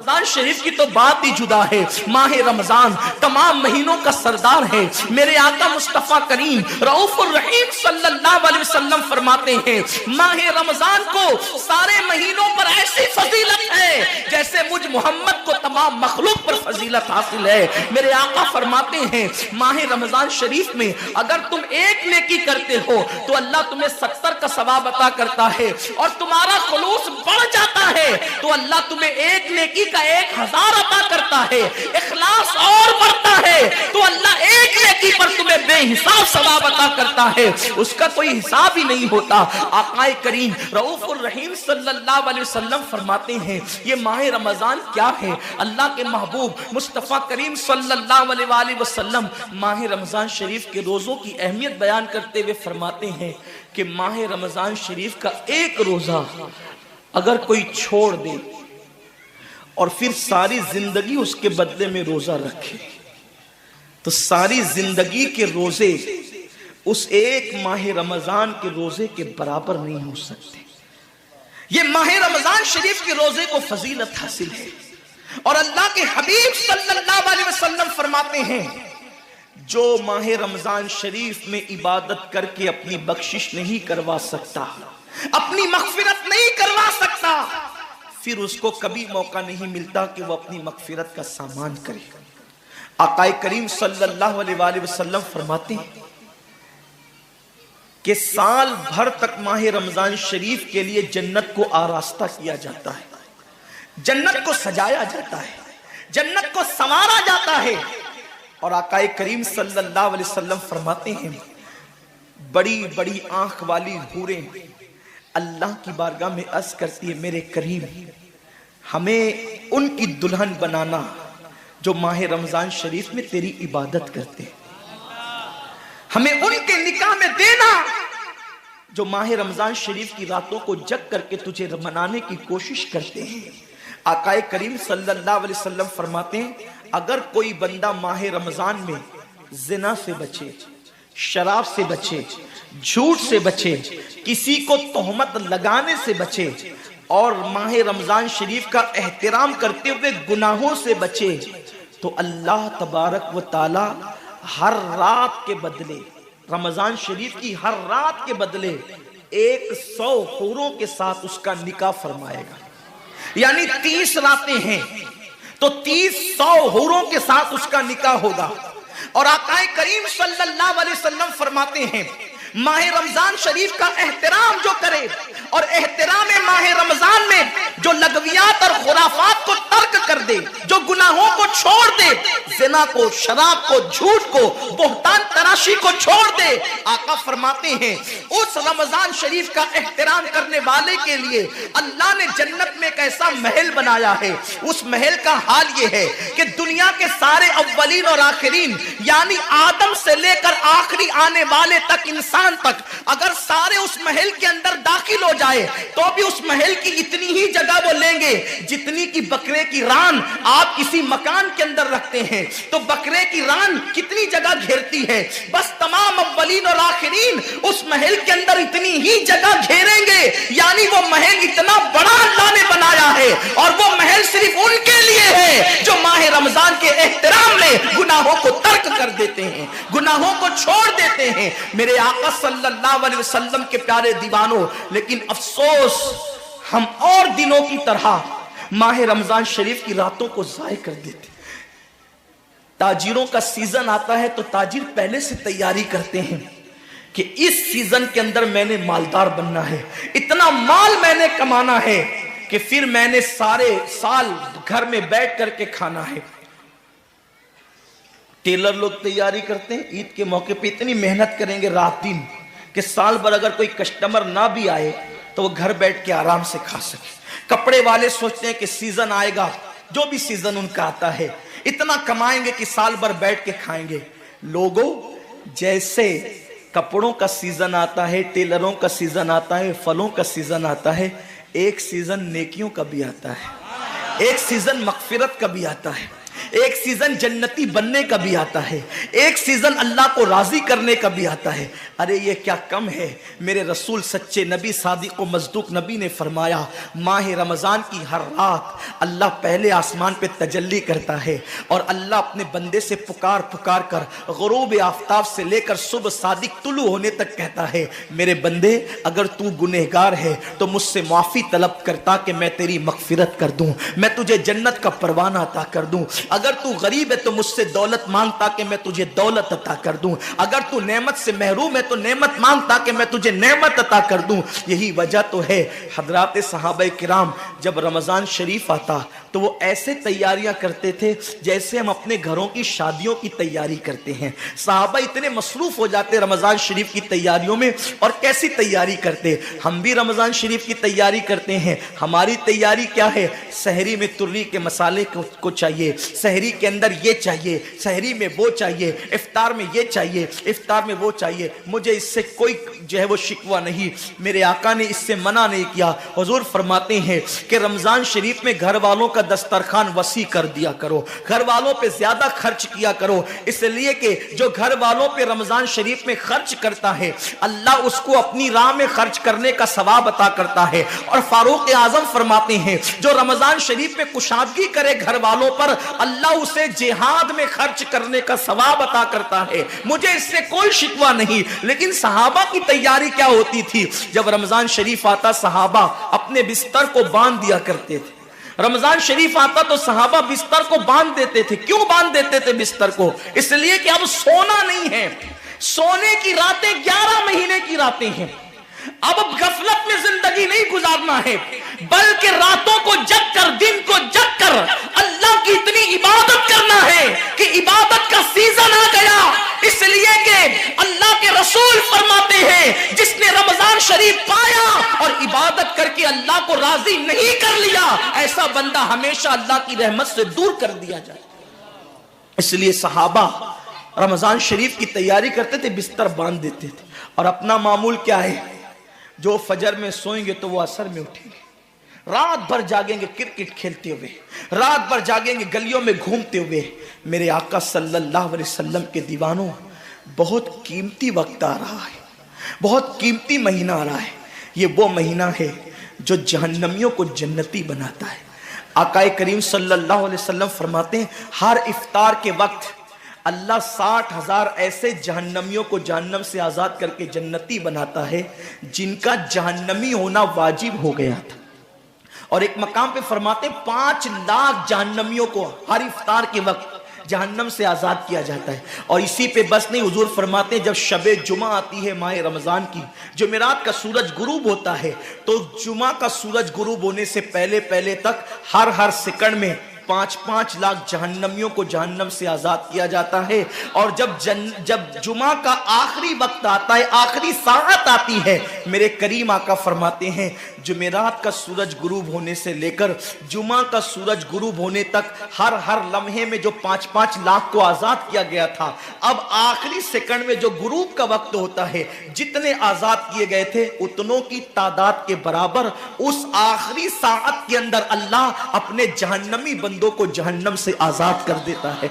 رمضان شریف کی تو بات ہی جدا ہے. ماہ رمضان تمام مہینوں کا سردار ہے. میرے آقا مصطفیٰ کریم رؤوف الرحیم صلی اللہ علیہ وسلم فرماتے ہیں ماہ رمضان کو سارے مہینوں پر ایسی فضیلت ہے جیسے مجھ محمد کو تمام مخلوق پر فضیلت حاصل ہے. میرے آقا فرماتے ہیں ماہ رمضان شریف میں اگر تم ایک نیکی کرتے ہو تو اللہ تمہیں 70 کا ثواب عطا کرتا ہے, اور تمہارا خلوص بڑھ جاتا ہے تو اللہ تمہیں ایک نیکی کا 1000 عطا کرتا ہے. اخلاص اور بڑھتا ہے تو اللہ ایک نیکی پر تمہیں بے حساب ثواب عطا کرتا ہے, اس کا کوئی حساب ہی نہیں ہوتا. آقا کریم رؤوف الرحیم صلی اللہ علیہ وسلم فرماتے ہیں یہ ماہ رمضان کیا ہے. اللہ کے محبوب مصطفیٰ کریم صلی اللہ علیہ وآلہ وسلم ماہ رمضان شریف کے روزوں کی اہمیت بیان کرتے ہوئے فرماتے ہیں کہ ماہ رمضان شریف کا ایک روزہ اگر کوئی چھوڑ دے اور پھر ساری زندگی اس کے بدلے میں روزہ رکھے تو ساری زندگی کے روزے اس ایک ماہ رمضان کے روزے کے برابر نہیں ہو سکتے. یہ ماہ رمضان شریف کے روزے کو فضیلت حاصل ہے, اور اللہ کے حبیب صلی اللہ علیہ وسلم فرماتے ہیں جو ماہ رمضان شریف میں عبادت کر کے اپنی بخشش نہیں کروا سکتا, اپنی مغفرت نہیں کروا سکتا, پھر اس کو کبھی موقع نہیں ملتا کہ وہ اپنی مغفرت کا سامان کرے. آقا کریم صلی اللہ علیہ وآلہ وسلم فرماتے ہیں کہ سال بھر تک ماہ رمضان شریف کے لیے جنت کو آراستہ کیا جاتا ہے, جنت کو سجایا جاتا ہے, جنت کو سنوارا جاتا ہے. اور آقا کریم صلی اللہ علیہ وسلم فرماتے ہیں بڑی بڑی آنکھ والی حوریں اللہ کی بارگاہ میں عرض کرتی ہے میرے کریم ہمیں ان کی دلہن بنانا جو ماہ رمضان شریف میں تیری عبادت کرتے ہیں, ہمیں ان کے نکاح میں دینا جو ماہ رمضان شریف کی راتوں کو جگ کر کے تجھے منانے کی کوشش کرتے ہیں. آقا کریم صلی اللہ علیہ وسلم فرماتے ہیں اگر کوئی بندہ ماہ رمضان میں زنا سے بچے, شراب سے بچے, جھوٹ سے بچے, کسی کو تہمت لگانے سے بچے, اور ماہ رمضان شریف کا احترام کرتے ہوئے گناہوں سے بچے تو اللہ تبارک و تعالی ہر رات کے بدلے, رمضان شریف کی ہر رات کے بدلے 100 حوروں کے ساتھ اس کا نکاح فرمائے گا. یعنی 30 راتیں ہیں تو 100 حوروں کے ساتھ اس کا نکاح ہوگا. اور آقا کریم صلی اللہ علیہ وسلم فرماتے ہیں ماہ رمضان شریف کا احترام جو کرے اور احترام ماہ رمضان میں جو لغویات اور خرافات کو ترک کر دے, جو گناہوں کو چھوڑ دے, زنا کو, شراب کو, جھوٹ کو, بہتان تراشی کو چھوڑ دے, آقا فرماتے ہیں اس رمضان شریف کا احترام کرنے والے کے لیے اللہ نے جنت میں ایک ایسا محل بنایا ہے. اس محل کا حال یہ ہے کہ دنیا کے سارے اولین اور آخرین یعنی آدم سے لے کر آخری آنے والے تک انسان تک اگر سارے اس محل کے اندر داخل ہو جائے تو بھی اس محل کی اتنی ہی جگہ وہ لیں گے جتنی کی بکرے کی ران آپ کسی مکان کے اندر رکھتے ہیں تو بکرے کی ران کتنی جگہ گھیرتی ہے, بس تمام اولین اور آخرین اس محل کے اندر اتنی ہی جگہ گھیریں گے. یعنی وہ محل اتنا بڑا اللہ نے بنایا ہے, اور وہ محل صرف ان کے لیے ہے جو ماہ رمضان کے احترام میں گناہوں کو ترک کر دیتے ہیں, گناہوں کو چھوڑ دیتے ہیں. میرے آقا صلی اللہ علیہ وسلم کے پیارے دیوانوں, لیکن افسوس ہم اور دنوں کی طرح ماہ رمضان شریف کی راتوں کو ضائع کر دیتے. تاجروں کا سیزن آتا ہے تو تاجر پہلے سے تیاری کرتے ہیں کہ اس سیزن کے اندر میں نے مالدار بننا ہے, اتنا مال میں نے کمانا ہے کہ پھر میں نے سارے سال گھر میں بیٹھ کر کے کھانا ہے. ٹیلر لوگ تیاری کرتے ہیں عید کے موقع پہ اتنی محنت کریں گے رات دن کہ سال بھر اگر کوئی کسٹمر نہ بھی آئے تو وہ گھر بیٹھ کے آرام سے کھا سکے. کپڑے والے سوچتے ہیں کہ سیزن آئے گا, جو بھی سیزن ان کا آتا ہے اتنا کمائیں گے کہ سال بھر بیٹھ کے کھائیں گے. لوگوں جیسے کپڑوں کا سیزن آتا ہے, ٹیلروں کا سیزن آتا ہے, پھلوں کا سیزن آتا ہے, ایک سیزن نیکیوں کا بھی آتا ہے, ایک سیزن مغفرت کا بھی آتا ہے, ایک سیزن جنتی بننے کا بھی آتا ہے، ایک سیزن اللہ کو راضی کرنے کا بھی آتا ہے۔ ارے یہ کیا کم ہے، میرے رسول سچے نبی صادق و مصدوق نبی نے فرمایا ماہ رمضان کی ہر رات اللہ پہلے آسمان پہ تجلی کرتا ہے اور اللہ اپنے بندے سے پکار پکار کر غروب آفتاب سے لے کر صبح صادق طلوع ہونے تک کہتا ہے میرے بندے اگر تو گنہگار ہے تو مجھ سے معافی طلب کرتا کہ میں تیری مغفرت کر دوں، میں تجھے جنت کا پروانہ عطا کر دوں، اگر تو غریب ہے تو مجھ سے دولت مانگتا کہ میں تجھے دولت عطا کر دوں، اگر تو نعمت سے محروم ہے تو نعمت مانگتا کہ میں تجھے نعمت عطا کر دوں۔ یہی وجہ تو ہے حضرات صحابہ کرام جب رمضان شریف آتا تو وہ ایسے تیاریاں کرتے تھے جیسے ہم اپنے گھروں کی شادیوں کی تیاری کرتے ہیں۔ صحابہ اتنے مصروف ہو جاتے رمضان شریف کی تیاریوں میں، اور کیسی تیاری کرتے، ہم بھی رمضان شریف کی تیاری کرتے ہیں۔ ہماری تیاری کیا ہے؟ سحری میں تری کے مسالے کو چاہیے، سحری کے اندر یہ چاہیے، سحری میں وہ چاہیے، افطار میں یہ چاہیے، افطار میں وہ چاہیے۔ مجھے اس سے کوئی جو ہے وہ شکوہ نہیں، میرے آقا نے اس سے منع نہیں کیا۔ حضور فرماتے ہیں کہ رمضان شریف میں گھر والوں کا دسترخوان وسیع کر دیا کرو، گھر والوں پہ زیادہ خرچ کیا کرو، اس لیے کہ جو گھر والوں پہ رمضان شریف میں خرچ کرتا ہے اللہ اس کو اپنی راہ میں خرچ کرنے کا ثواب عطا کرتا ہے۔ اور فاروق اعظم فرماتے ہیں جو رمضان شریف میں کشادگی کرے گھر والوں پر اللہ اسے جہاد میں خرچ کرنے کا ثواب عطا کرتا ہے۔ مجھے اس سے کوئی شکوہ نہیں، لیکن صحابہ کی تیاری کیا ہوتی تھی؟ جب رمضان شریف آتا صحابہ اپنے بستر کو باندھ دیا کرتے تھے۔ رمضان شریف آتا تو صحابہ بستر کو باندھ دیتے تھے۔ کیوں باندھ دیتے تھے بستر کو؟ اس لیے کہ اب سونا نہیں ہے، سونے کی راتیں 11 مہینے کی راتیں ہیں، اب غفلت میں زندگی نہیں گزارنا ہے، بلکہ راتوں کو جگ کر دن کو جگ کر اللہ کی اتنی عبادت کرنا ہے کہ عبادت کا سیزن آ گیا۔ اس لیے کہ اللہ کے رسول فرماتے ہیں جس نے رمضان شریف پایا اور عبادت کر کے اللہ کو راضی نہیں کر لیا ایسا بندہ ہمیشہ اللہ کی رحمت سے دور کر دیا جائے۔ اس لیے صحابہ رمضان شریف کی تیاری کرتے تھے، بستر باندھ دیتے تھے، اور اپنا معمول کیا ہے؟ جو فجر میں سوئیں گے تو وہ عصر میں اٹھیں گے، رات بھر جاگیں گے کرکٹ کھیلتے ہوئے، رات بھر جاگیں گے گلیوں میں گھومتے ہوئے۔ میرے آقا صلی اللہ علیہ وسلم کے دیوانوں، بہت قیمتی وقت آ رہا ہے، بہت قیمتی مہینہ آ رہا ہے۔ یہ وہ مہینہ ہے جو جہنمیوں کو جنتی بناتا ہے۔ آقا کریم صلی اللہ علیہ وسلم فرماتے ہیں ہر افطار کے وقت اللہ 60,000 ایسے جہنمیوں کو جہنم سے آزاد کر کے جنتی بناتا ہے جن کا جہنمی ہونا واجب ہو گیا تھا۔ اور ایک مقام پہ فرماتے ہیں 5 لاکھ جہنمیوں کو ہر افطار کے وقت جہنم سے آزاد کیا جاتا ہے۔ اور اسی پہ بس نہیں، حضور فرماتے ہیں جب شب جمعہ آتی ہے ماہ رمضان کی، جمعرات کا سورج غروب ہوتا ہے، تو جمعہ کا سورج غروب ہونے سے پہلے تک ہر سیکنڈ میں 5 لاکھ جہنمیوں کو جہنم سے آزاد کیا جاتا ہے۔ اور جب جمعہ کا آخری وقت آتا ہے، آخری ساعت آتی ہے، میرے کریم آقا فرماتے ہیں جمعرات کا سورج غروب ہونے سے لے کر جمعہ کا سورج غروب ہونے تک ہر لمحے میں جو 5 لاکھ کو آزاد کیا گیا تھا، اب آخری سیکنڈ میں جو غروب کا وقت ہوتا ہے جتنے آزاد کیے گئے تھے اتنوں کی تعداد کے برابر اس آخری ساعت کے اندر اللہ اپنے جہنمی بندوں کو جہنم سے آزاد کر دیتا ہے۔